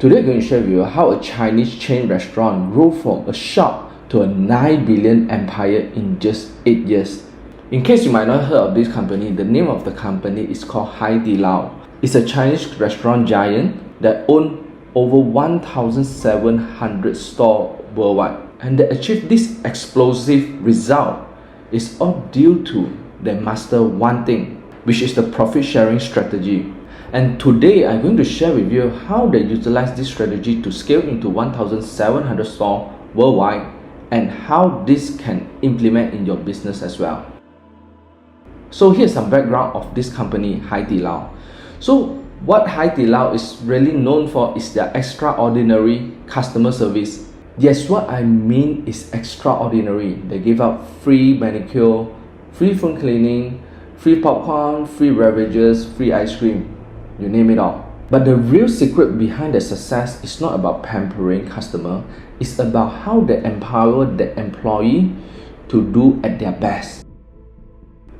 Today I'm going to share with you how a Chinese chain restaurant grew from a shop to a 9 billion empire in just 8 years. In case you might not have heard of this company, the name of the company is called Hai Di Lao. It's a Chinese restaurant giant that owns over 1,700 stores worldwide. And they achieved this explosive result is all due to they master one thing, which is the profit sharing strategy. And today I'm going to share with you how they utilize this strategy to scale into 1,700 stores worldwide and how this can implement in your business as well. So here's some background of this company, Hai Di Lao. So what Hai Di Lao is really known for is their extraordinary customer service. Yes, what I mean is extraordinary. They give out free manicure, free phone cleaning, free popcorn, free beverages, free ice cream, you name it all. But the real secret behind the success is not about pampering customer, it's about how they empower the employee to do at their best.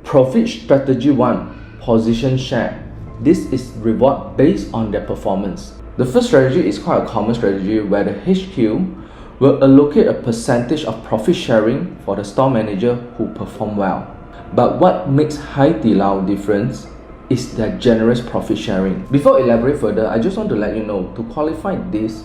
Profit strategy 1, position share. This is reward based on their performance. The first strategy is quite a common strategy where the HQ will allocate a percentage of profit sharing for the store manager who perform well. But what makes Hai Di Lao different is their generous profit sharing. Before I elaborate further, I just want to let you know, to qualify this,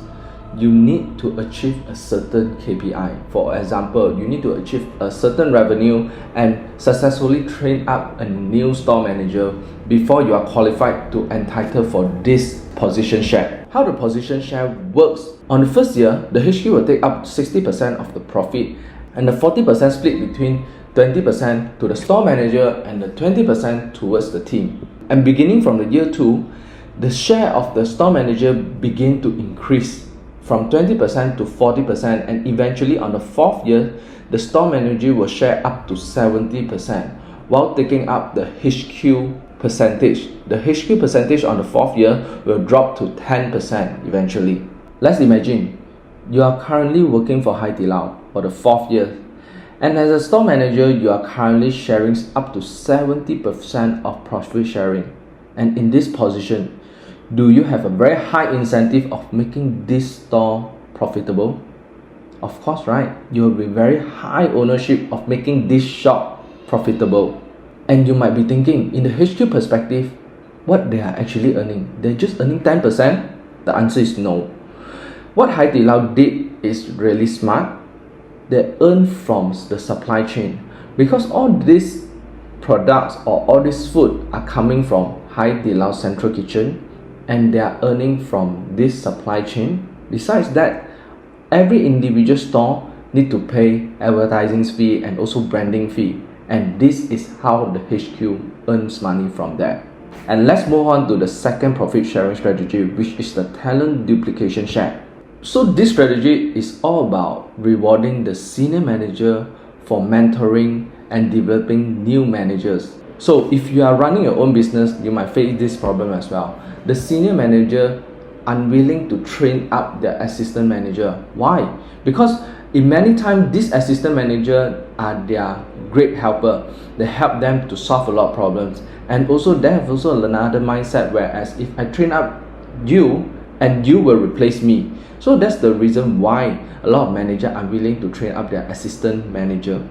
you need to achieve a certain KPI. For example, you need to achieve a certain revenue and successfully train up a new store manager before you are qualified to entitle for this position share. How the position share works: on the first year, the HQ will take up 60% of the profit and the 40% split between 20% to the store manager and the 20% towards the team. And beginning from the year 2, the share of the store manager begin to increase from 20% to 40%, and eventually on the 4th year, the store manager will share up to 70% while taking up the HQ percentage. The HQ percentage on the 4th year will drop to 10% eventually. Let's imagine you are currently working for Hai Di Lao for the 4th year, and as a store manager, you are currently sharing up to 70% of profit sharing. And in this position, do you have a very high incentive of making this store profitable? Of course, right? You will be very high ownership of making this shop profitable. And you might be thinking, in the HQ perspective, what they are actually earning? They're just earning 10%? The answer is no. What Hai Di Lao did is really smart. They earn from the supply chain, because all these products or all this food are coming from Hai Di Lao central kitchen, and they are earning from this supply chain. Besides that, every individual store need to pay advertising fee and also branding fee, and this is how the HQ earns money from that. And let's move on to the second profit sharing strategy, which is the talent duplication share. So this strategy is all about rewarding the senior manager for mentoring and developing new managers. So if you are running your own business, you might face this problem as well. The senior manager unwilling to train up their assistant manager. Why? Because in many times, this assistant manager are their great helper. They help them to solve a lot of problems. And also they have also another mindset, whereas if I train up you and you will replace me. So that's the reason why a lot of managers are willing to train up their assistant manager.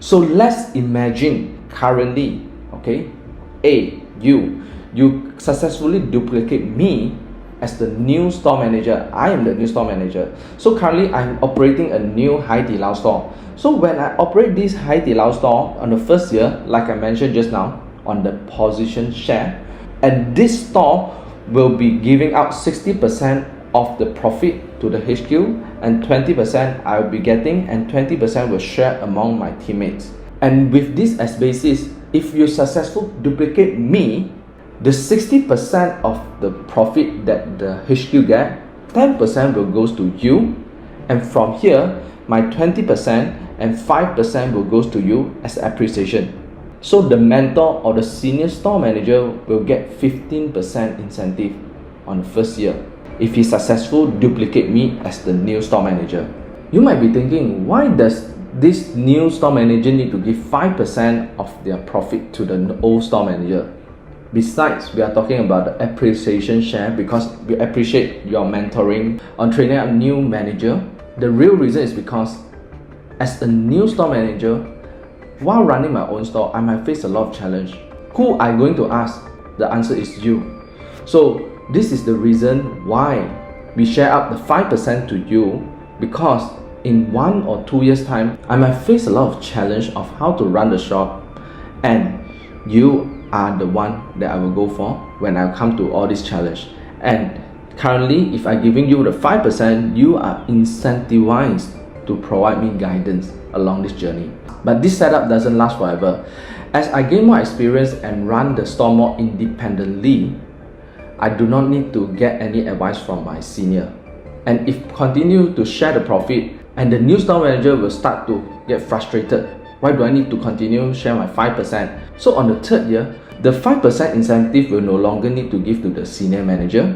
So let's imagine currently, okay, you successfully duplicate me as the new store manager. I am the new store manager. So currently I'm operating a new Hai Di Lao store. So when I operate this Hai Di Lao store on the first year, like I mentioned just now, on the position share, and this store will be giving out 60% of the profit to the HQ, and 20% I will be getting, and 20% will share among my teammates. And with this as basis, if you successfully duplicate me, the 60% of the profit that the HQ get, 10% will goes to you, and from here, my 20% and 5% will goes to you as appreciation. So the mentor or the senior store manager will get 15% incentive on the first year if he successfully duplicate me as the new store manager. You might be thinking, why does this new store manager need to give 5% of their profit to the old store manager? Besides, we are talking about the appreciation share because we appreciate your mentoring on training a new manager. The real reason is because as a new store manager, while running my own store, I might face a lot of challenge. Who I'm going to ask? The answer is you. So this is the reason why we share up the 5% to you, because in 1 or 2 years time, I might face a lot of challenge of how to run the shop, and you are the one that I will go for when I come to all this challenge. And currently, if I'm giving you the 5%, you are incentivized to provide me guidance along this journey. But this setup doesn't last forever. As I gain more experience and run the store more independently, I do not need to get any advice from my senior. And if continue to share the profit, and the new store manager will start to get frustrated. Why do I need to continue share my 5%? So on the third year, the 5% incentive will no longer need to give to the senior manager,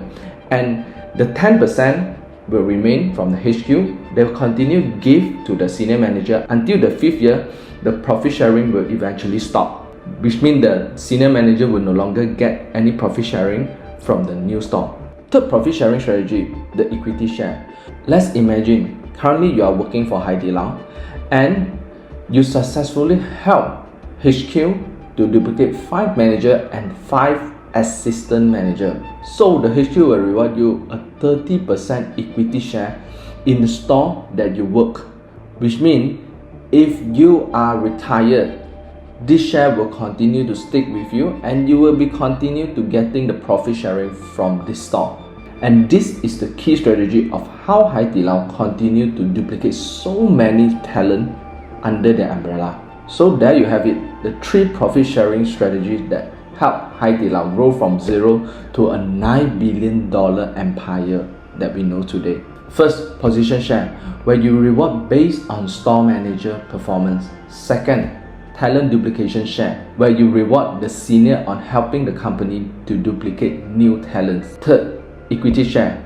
and the 10% will remain from the HQ. They will continue to give to the senior manager until the 5th year. The profit sharing will eventually stop, which means the senior manager will no longer get any profit sharing from the new store. Third profit sharing strategy, the equity share. Let's imagine currently you are working for Hai Di Lao and you successfully help HQ to duplicate 5 manager and 5 assistant manager. So the HQ will reward you a 30% equity share in the store that you work, which means if you are retired, this share will continue to stick with you and you will be continue to getting the profit sharing from this store. And this is the key strategy of how Hai Di Lao continue to duplicate so many talent under their umbrella. So there you have it, the 3 profit sharing strategies that help Hai Di Lao grow from 0 to a $9 billion empire that we know today. First, position share, where you reward based on store manager performance. Second, talent duplication share, where you reward the senior on helping the company to duplicate new talents. Third, equity share,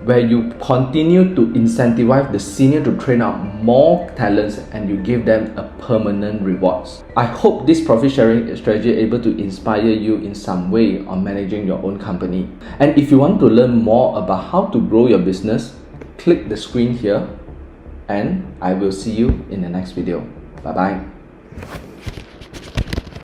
where you continue to incentivize the senior to train out more talents and you give them a permanent rewards. I hope this profit sharing strategy is able to inspire you in some way on managing your own company. And if you want to learn more about how to grow your business, click the screen here and I will see you in the next video. Bye bye.